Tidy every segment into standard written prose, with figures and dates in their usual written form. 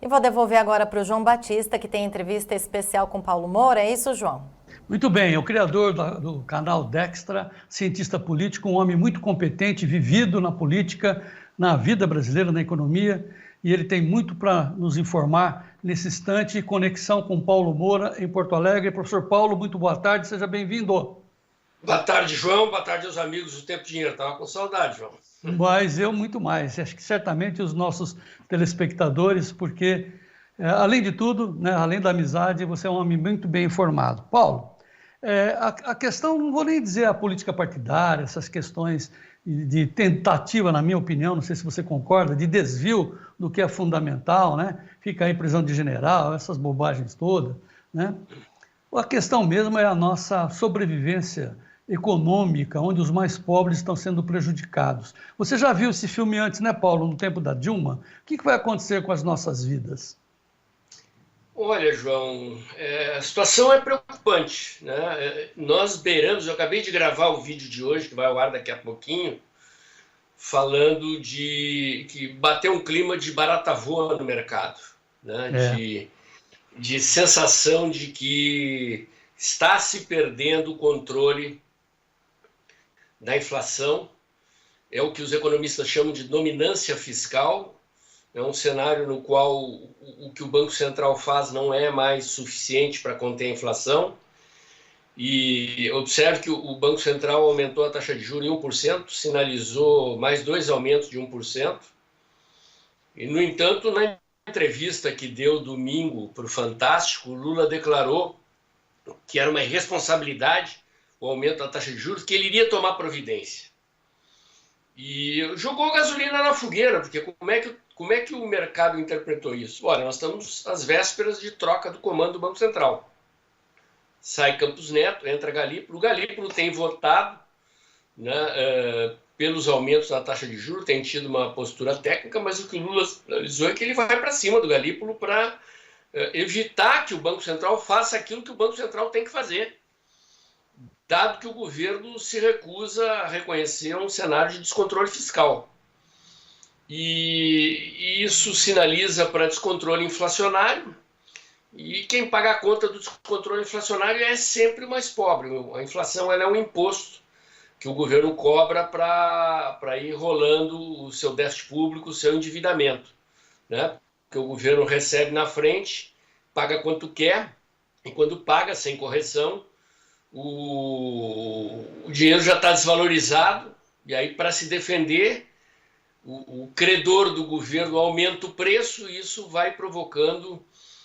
E vou devolver agora para o João Batista, que tem entrevista especial com Paulo Moura. É isso, João? Muito bem, é o criador do canal Dextra, cientista político, um homem muito competente, vivido na política, na vida brasileira, na economia, e ele tem muito para nos informar nesse instante. Conexão com Paulo Moura, em Porto Alegre. Professor Paulo, muito boa tarde, seja bem-vindo. Boa tarde, João. Boa tarde aos amigos do Tempo e Dinheiro. Estava com saudade, João. Mas eu muito mais. Acho que certamente os nossos telespectadores, porque, além de tudo, né, além da amizade, você é um homem muito bem informado. Paulo, a questão, não vou nem dizer a política partidária, essas questões de tentativa, na minha opinião, não sei se você concorda, de desvio do que é fundamental, né? Fica aí prisão de general, essas bobagens todas, né? A questão mesmo é a nossa sobrevivência econômica, onde os mais pobres estão sendo prejudicados. Você já viu esse filme antes, né, Paulo, no tempo da Dilma? O que vai acontecer com as nossas vidas? Olha, João, a situação é preocupante, né? Nós beiramos, eu acabei de gravar o vídeo de hoje, que vai ao ar daqui a pouquinho, falando de que bateu um clima de barata voa no mercado, né? De sensação de que está se perdendo o controle da inflação. É o que os economistas chamam de dominância fiscal. É um cenário no qual o que o Banco Central faz não é mais suficiente para conter a inflação. E observe que o Banco Central aumentou a taxa de juros em 1%, sinalizou mais 2 aumentos de 1%. E, no entanto, na entrevista que deu domingo para o Fantástico, o Lula declarou que era uma irresponsabilidade o aumento da taxa de juros, que ele iria tomar providência. E jogou gasolina na fogueira, porque como é que o mercado interpretou isso? Olha, nós estamos às vésperas de troca do comando do Banco Central. Sai Campos Neto, entra Galípolo. O Galípolo tem votado, né, pelos aumentos da taxa de juros, tem tido uma postura técnica, mas o que o Lula sinalizou é que ele vai para cima do Galípolo para evitar que o Banco Central faça aquilo que o Banco Central tem que fazer, dado que o governo se recusa a reconhecer um cenário de descontrole fiscal. E isso sinaliza para descontrole inflacionário, e quem paga a conta do descontrole inflacionário é sempre o mais pobre. A inflação ela é um imposto que o governo cobra para ir rolando o seu déficit público, o seu endividamento, né? Que o governo recebe na frente, paga quanto quer, e quando paga sem correção, o dinheiro já está desvalorizado, e aí para se defender, o credor do governo aumenta o preço, e isso vai provocando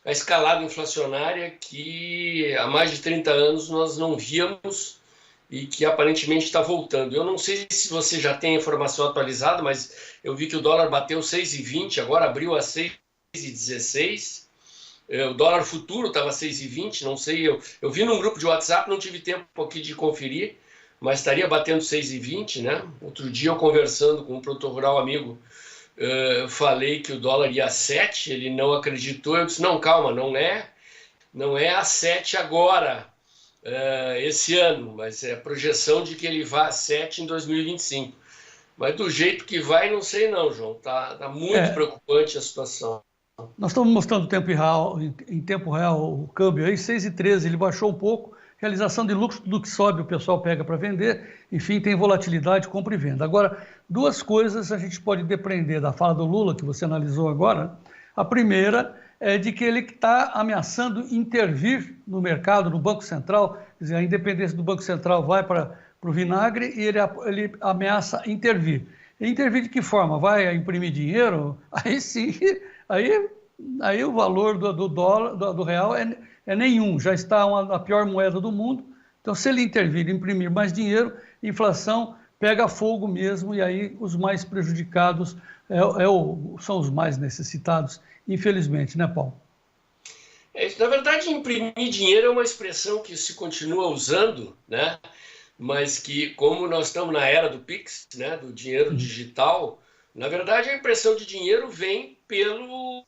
a escalada inflacionária que há mais de 30 anos nós não víamos e que aparentemente está voltando. Eu não sei se você já tem a informação atualizada, mas eu vi que o dólar bateu 6,20, agora abriu a 6,16. O dólar futuro estava 6,20, não sei, eu vi num grupo de WhatsApp, não tive tempo aqui de conferir, mas estaria batendo 6,20, né? Outro dia eu conversando com um produtor rural amigo, falei que o dólar ia a 7, ele não acreditou, eu disse, não, calma, não é a 7 agora, esse ano, mas é a projeção de que ele vá a 7 em 2025. Mas do jeito que vai, não sei não, João, tá muito preocupante a situação. Nós estamos mostrando em tempo real o câmbio aí, 6,13, ele baixou um pouco, realização de lucro, tudo que sobe o pessoal pega para vender, enfim, tem volatilidade, compra e venda. Agora, duas coisas a gente pode depreender da fala do Lula, que você analisou agora. A primeira é de que ele está ameaçando intervir no mercado, no Banco Central, quer dizer, a independência do Banco Central vai para o vinagre e ele ameaça intervir. E intervir de que forma? Vai imprimir dinheiro? Aí sim, aí o valor do dólar, do real é nenhum, já está a pior moeda do mundo. Então, se ele intervir e imprimir mais dinheiro, inflação pega fogo mesmo, e aí os mais prejudicados são os mais necessitados, infelizmente, né, Paulo? Na verdade, imprimir dinheiro é uma expressão que se continua usando, né? Mas que, como nós estamos na era do Pix, né, do dinheiro digital, na verdade a impressão de dinheiro vem pelo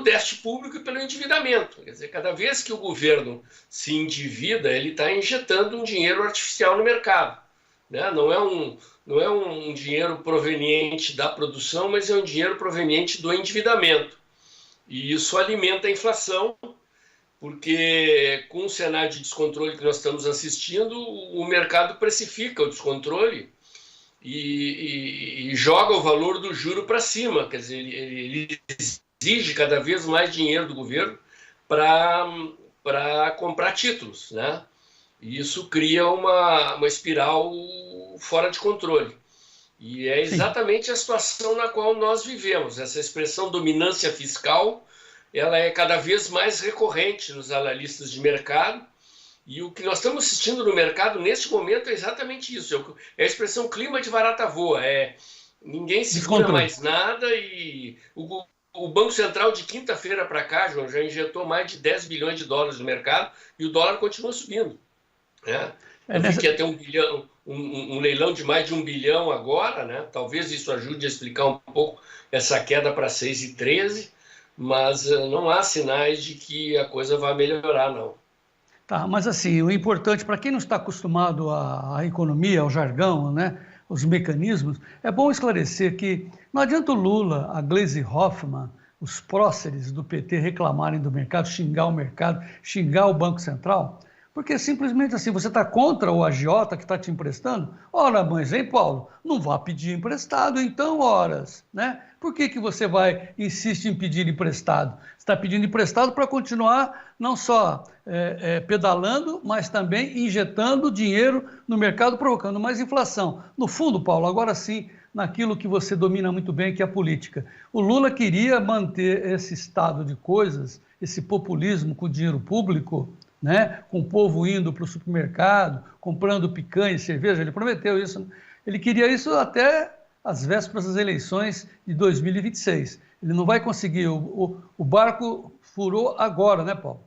déficit público e pelo endividamento. Quer dizer, cada vez que o governo se endivida, ele está injetando um dinheiro artificial no mercado, né? Não é um dinheiro proveniente da produção, mas é um dinheiro proveniente do endividamento. E isso alimenta a inflação, porque com o cenário de descontrole que nós estamos assistindo, o mercado precifica o descontrole e joga o valor do juro para cima. Quer dizer, ele exige cada vez mais dinheiro do governo para comprar títulos, né? E isso cria uma espiral fora de controle. E é exatamente a situação na qual nós vivemos. Essa expressão dominância fiscal, ela é cada vez mais recorrente nos analistas de mercado. E o que nós estamos assistindo no mercado neste momento é exatamente isso. É a expressão clima de barata voa. Ninguém segura mais nada e o Banco Central de quinta-feira para cá, João, já injetou mais de 10 bilhões de dólares no mercado e o dólar continua subindo. Né? Eu vi que ia ter um leilão de mais de 1 bilhão agora, né? Talvez isso ajude a explicar um pouco essa queda para 6,13, mas não há sinais de que a coisa vai melhorar, não. Tá, mas assim, o importante, para quem não está acostumado à economia, ao jargão, né, os mecanismos, é bom esclarecer que não adianta o Lula, a Gleisi Hoffmann, os próceres do PT reclamarem do mercado, xingar o Banco Central, porque simplesmente assim, você está contra o agiota que está te emprestando? Ora, mas, hein, Paulo, não vá pedir emprestado, então, horas, né? Por que você insiste em pedir emprestado? Você está pedindo emprestado para continuar não só pedalando, mas também injetando dinheiro no mercado, provocando mais inflação. No fundo, Paulo, agora sim, naquilo que você domina muito bem, que é a política. O Lula queria manter esse estado de coisas, esse populismo com dinheiro público, né? Com o povo indo para o supermercado, comprando picanha e cerveja, ele prometeu isso. Ele queria isso até as vésperas das eleições de 2026. Ele não vai conseguir, o barco furou agora, né, Paulo?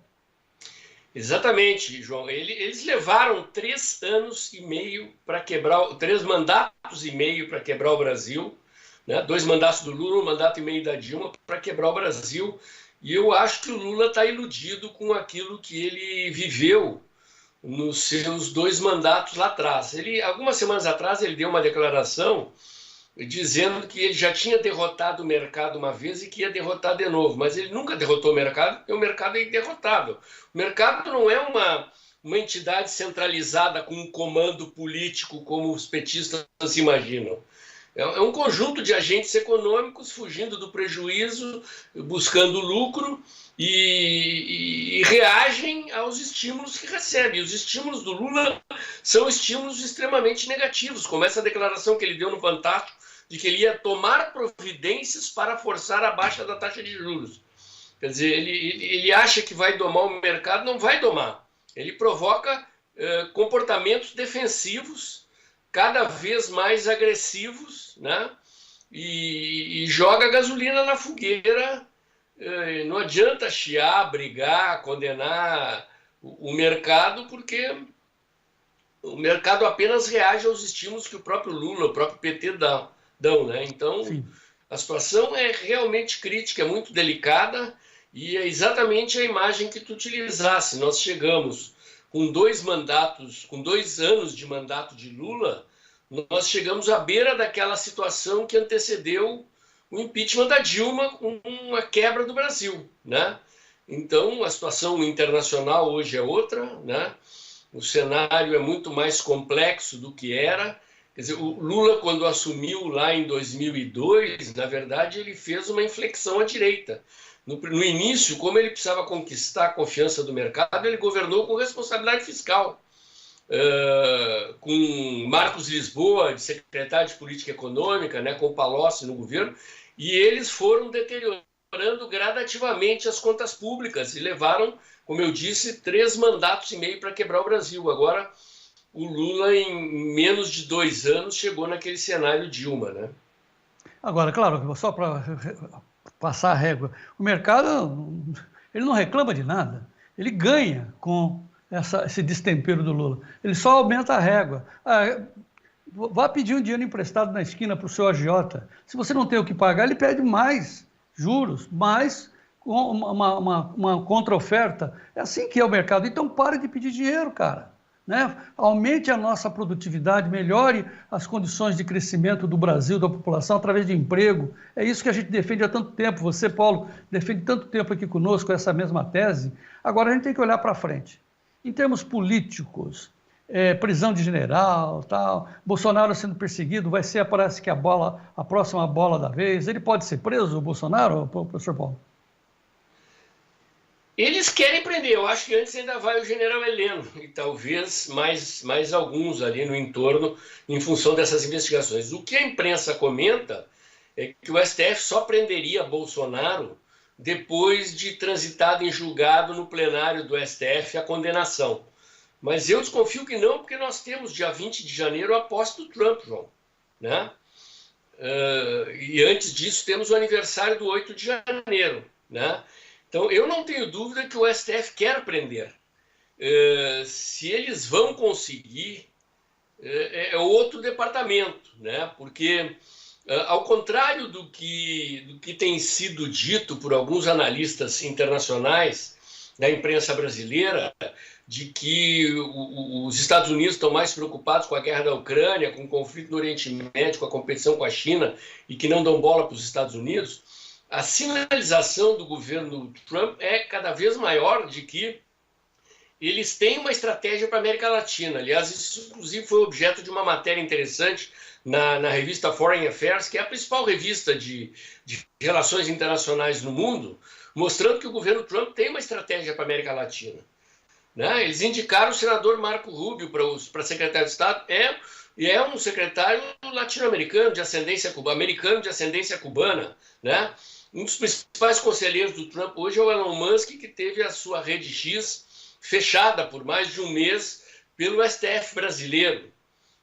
Exatamente, João. Eles levaram 3 anos e meio para quebrar, 3 mandatos e meio para quebrar o Brasil, né? 2 mandatos do Lula, 1 mandato e meio da Dilma para quebrar o Brasil. E eu acho que o Lula está iludido com aquilo que ele viveu nos seus 2 mandatos lá atrás. Algumas semanas atrás, ele deu uma declaração dizendo que ele já tinha derrotado o mercado uma vez e que ia derrotar de novo. Mas ele nunca derrotou o mercado, porque o mercado é inderrotável. O mercado não é uma entidade centralizada com um comando político como os petistas imaginam. É um conjunto de agentes econômicos fugindo do prejuízo, buscando lucro e reagem aos estímulos que recebem. Os estímulos do Lula são estímulos extremamente negativos, como essa declaração que ele deu no Fantástico, de que ele ia tomar providências para forçar a baixa da taxa de juros. Quer dizer, ele acha que vai domar o mercado, não vai domar. Ele provoca comportamentos defensivos, cada vez mais agressivos, né? E joga gasolina na fogueira. Não adianta chiar, brigar, condenar o mercado, porque o mercado apenas reage aos estímulos que o próprio Lula, o próprio PT dão, né? Então, sim, a situação é realmente crítica, é muito delicada, e é exatamente a imagem que tu utilizasse. Nós chegamos com 2 mandatos, com 2 anos de mandato de Lula, nós chegamos à beira daquela situação que antecedeu o impeachment da Dilma com a quebra do Brasil, né? Então, a situação internacional hoje é outra, né? O cenário é muito mais complexo do que era. Quer dizer, o Lula, quando assumiu lá em 2002, na verdade, ele fez uma inflexão à direita. No início, como ele precisava conquistar a confiança do mercado, ele governou com responsabilidade fiscal. Com Marcos Lisboa, de secretário de Política Econômica, né, com Palocci no governo, e eles foram deteriorando gradativamente as contas públicas e levaram, como eu disse, 3 mandatos e meio para quebrar o Brasil. Agora, o Lula, em menos de 2 anos, chegou naquele cenário Dilma, né? Agora, claro, só para passar a régua, o mercado, ele não reclama de nada, ele ganha com esse destempero do Lula. Ele só aumenta a régua. Vá pedir um dinheiro emprestado na esquina para o seu agiota. Se você não tem o que pagar, ele pede mais juros, mais uma contra-oferta. É assim que é o mercado. Então, pare de pedir dinheiro, cara. né? Aumente a nossa produtividade, melhore as condições de crescimento do Brasil, da população, através de emprego. É isso que a gente defende há tanto tempo. Você, Paulo, defende tanto tempo aqui conosco essa mesma tese. Agora a gente tem que olhar para frente. Em termos políticos, prisão de general, tal, Bolsonaro sendo perseguido, vai ser, parece que a próxima bola da vez. Ele pode ser preso, o Bolsonaro, professor Paulo? Eles querem prender, eu acho que antes ainda vai o general Heleno, e talvez mais alguns ali no entorno, em função dessas investigações. O que a imprensa comenta é que o STF só prenderia Bolsonaro depois de transitado em julgado no plenário do STF a condenação. Mas eu desconfio que não, porque nós temos dia 20 de janeiro a posse do Trump, João, né? E antes disso temos o aniversário do 8 de janeiro, né? Então, eu não tenho dúvida que o STF quer prender. Se eles vão conseguir, é outro departamento, né? Porque, ao contrário do que tem sido dito por alguns analistas internacionais da imprensa brasileira, de que os Estados Unidos estão mais preocupados com a guerra da Ucrânia, com o conflito no Oriente Médio, com a competição com a China, e que não dão bola para os Estados Unidos, a sinalização do governo Trump é cada vez maior de que eles têm uma estratégia para a América Latina. Aliás, isso inclusive foi objeto de uma matéria interessante na revista Foreign Affairs, que é a principal revista de relações internacionais no mundo, mostrando que o governo Trump tem uma estratégia para a América Latina, né? Eles indicaram o senador Marco Rubio para secretário de Estado, é um secretário latino-americano de ascendência cubana, né? Um dos principais conselheiros do Trump hoje é o Elon Musk, que teve a sua rede X fechada por mais de um mês pelo STF brasileiro,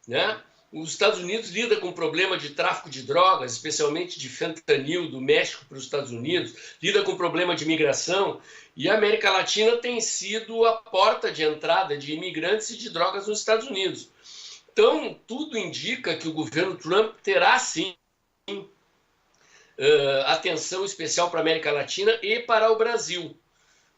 né? Os Estados Unidos lidam com o problema de tráfico de drogas, especialmente de fentanil do México para os Estados Unidos, lida com o problema de imigração, e a América Latina tem sido a porta de entrada de imigrantes e de drogas nos Estados Unidos. Então, tudo indica que o governo Trump terá, sim, atenção especial para a América Latina e para o Brasil.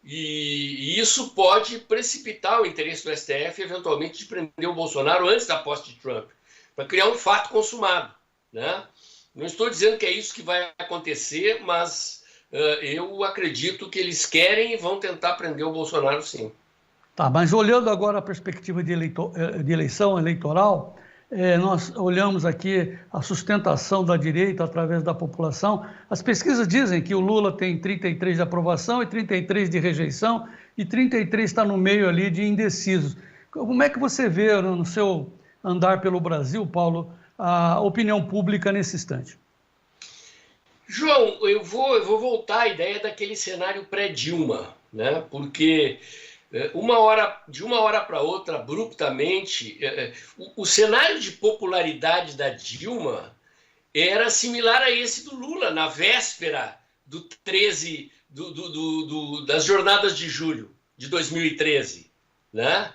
E isso pode precipitar o interesse do STF, eventualmente, de prender o Bolsonaro antes da posse de Trump, para criar um fato consumado, né? Não estou dizendo que é isso que vai acontecer, mas eu acredito que eles querem e vão tentar prender o Bolsonaro, sim. Tá, mas olhando agora a perspectiva de eleição eleitoral, nós olhamos aqui a sustentação da direita através da população. As pesquisas dizem que o Lula tem 33 de aprovação e 33 de rejeição, e 33 está no meio ali de indecisos. Como é que você vê no seu andar pelo Brasil, Paulo, a opinião pública nesse instante? João, eu vou voltar à ideia daquele cenário pré-Dilma, né? Porque de uma hora para outra, abruptamente, o cenário de popularidade da Dilma era similar a esse do Lula, na véspera do 13, das jornadas de julho de 2013, né?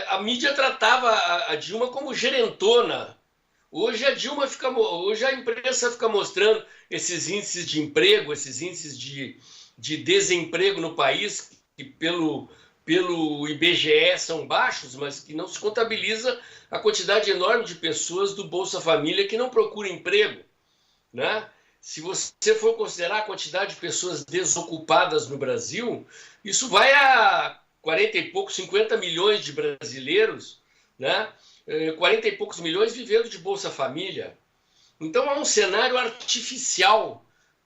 A mídia tratava a Dilma como gerentona. Hoje a imprensa fica mostrando esses índices de emprego, esses índices de desemprego no país, que pelo IBGE são baixos, mas que não se contabiliza a quantidade enorme de pessoas do Bolsa Família que não procuram emprego, né? Se você for considerar a quantidade de pessoas desocupadas no Brasil, isso vai a 40 e poucos, 50 milhões de brasileiros, né? 40 e poucos milhões vivendo de Bolsa Família. Então há um cenário artificial,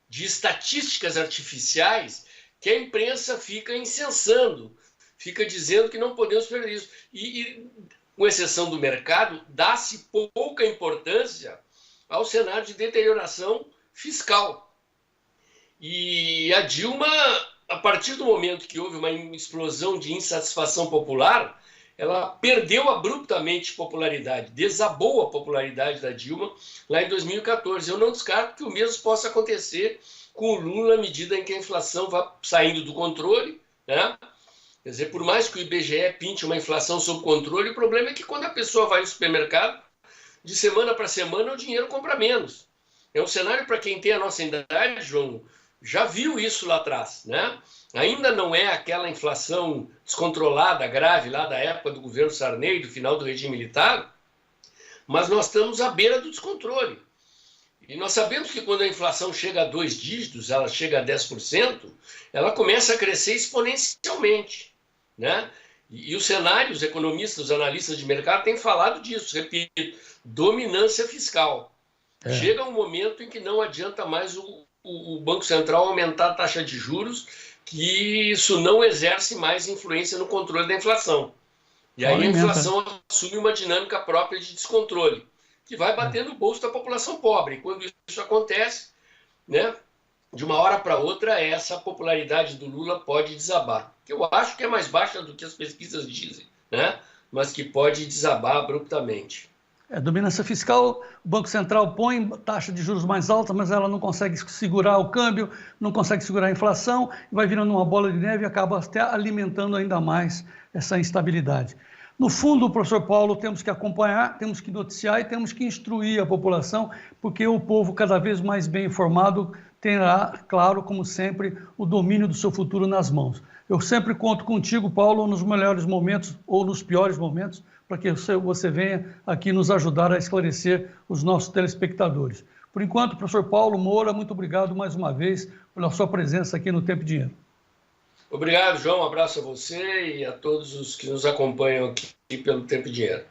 de estatísticas artificiais, que a imprensa fica incensando, fica dizendo que não podemos perder isso. E com exceção do mercado, dá-se pouca importância ao cenário de deterioração fiscal. E a Dilma, a partir do momento que houve uma explosão de insatisfação popular, ela perdeu abruptamente popularidade, desabou a popularidade da Dilma lá em 2014. Eu não descarto que o mesmo possa acontecer com o Lula à medida em que a inflação vá saindo do controle, né? Quer dizer, por mais que o IBGE pinte uma inflação sob controle, o problema é que quando a pessoa vai no supermercado, de semana para semana o dinheiro compra menos. É um cenário para quem tem a nossa idade, João, já viu isso lá atrás, né? Ainda não é aquela inflação descontrolada, grave, lá da época do governo Sarney, do final do regime militar, mas nós estamos à beira do descontrole. E nós sabemos que quando a inflação chega a 2 dígitos, ela chega a 10%, ela começa a crescer exponencialmente, né? E os cenários, os economistas, os analistas de mercado têm falado disso, repito, dominância fiscal. Chega um momento em que não adianta mais o Banco Central aumentar a taxa de juros, que isso não exerce mais influência no controle da inflação. E aí a inflação assume uma dinâmica própria de descontrole, que vai bater no bolso da população pobre. E quando isso acontece, né, de uma hora para outra, essa popularidade do Lula pode desabar. Que eu acho que é mais baixa do que as pesquisas dizem, né, mas que pode desabar abruptamente. Dominância fiscal, o Banco Central põe taxa de juros mais alta, mas ela não consegue segurar o câmbio, não consegue segurar a inflação, vai virando uma bola de neve e acaba até alimentando ainda mais essa instabilidade. No fundo, professor Paulo, temos que acompanhar, temos que noticiar e temos que instruir a população, porque o povo cada vez mais bem informado terá, claro, como sempre, o domínio do seu futuro nas mãos. Eu sempre conto contigo, Paulo, nos melhores momentos ou nos piores momentos, para que você venha aqui nos ajudar a esclarecer os nossos telespectadores. Por enquanto, professor Paulo Moura, muito obrigado mais uma vez pela sua presença aqui no Tempo e Dinheiro. Obrigado, João. Um abraço a você e a todos os que nos acompanham aqui pelo Tempo e Dinheiro.